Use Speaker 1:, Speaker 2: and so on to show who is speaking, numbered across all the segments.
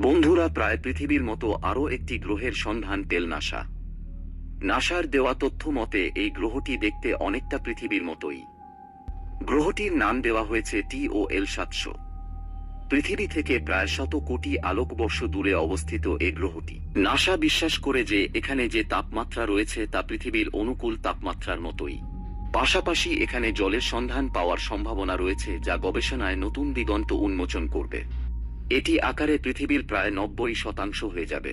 Speaker 1: বন্ধুরা, প্রায় পৃথিবীর মতো আরও একটি গ্রহের সন্ধান পেল নাসা। নাসার দেওয়া তথ্য মতে এই গ্রহটি দেখতে অনেকটা পৃথিবীর মতোই। গ্রহটির নাম দেওয়া হয়েছে TOL 700। পৃথিবী থেকে প্রায় 100 কোটি আলোকবর্ষ দূরে অবস্থিত এই গ্রহটি। নাসা বিশ্বাস করে যে এখানে যে তাপমাত্রা রয়েছে তা পৃথিবীর অনুকূল তাপমাত্রার মতোই। পাশাপাশি এখানে জলের সন্ধান পাওয়ার সম্ভাবনা রয়েছে, যা গবেষণায় নতুন দিগন্ত উন্মোচন করবে। এটি আকারে পৃথিবীর প্রায় 90% হয়ে যাবে।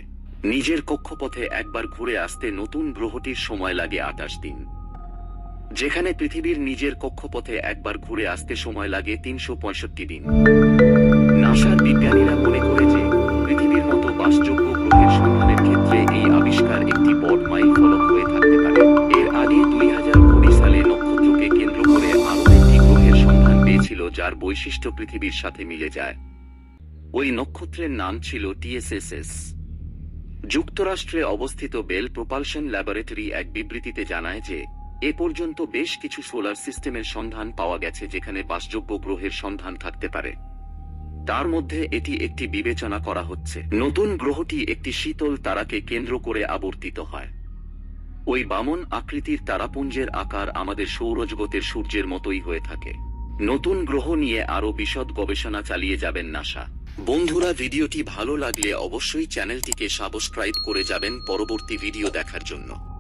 Speaker 1: নিজের কক্ষপথে একবার ঘুরে আসতে নতুন গ্রহটির সময় লাগে 28 দিন, যেখানে পৃথিবীর নিজের কক্ষপথে একবার ঘুরে আসতে সময় লাগে 365 দিন। নাসার বিজ্ঞানীরা মনে করে যে পৃথিবীর মতো বাসযোগ্য গ্রহের সন্ধানের ক্ষেত্রে এই আবিষ্কার একটি বড় মাইলফলক হয়ে থাকতে পারে। এর আগে 2020 সালে নক্ষত্রকে কেন্দ্র করে আরও একটি গ্রহের সন্ধান পেয়েছিল, যার বৈশিষ্ট্য পৃথিবীর সাথে মিলে যায়। ওই নক্ষত্রের নাম ছিল TSSS। যুক্তরাষ্ট্রে অবস্থিত বেল প্রপালশন ল্যাবরেটরি এক বিবৃতিতে জানায় যে এ পর্যন্ত বেশ কিছু সোলার সিস্টেমের সন্ধান পাওয়া গেছে যেখানে বাসযোগ্য গ্রহের সন্ধান থাকতে পারে। তার মধ্যে এটি একটি বিবেচনা করা হচ্ছে। নতুন গ্রহটি একটি শীতল তারাকে কেন্দ্র করে আবর্তিত হয়। ওই বামন আকৃতির তারাপুঞ্জের আকার আমাদের সৌরজগতের সূর্যের মতোই হয়ে থাকে। নতুন গ্রহ নিয়ে আরও বিশদ গবেষণা চালিয়ে যাবেন নাসা। বন্ধুরা, ভিডিওটি ভালো লাগলে অবশ্যই চ্যানেলটিকে সাবস্ক্রাইব করে যাবেন পরবর্তী ভিডিও দেখার জন্য।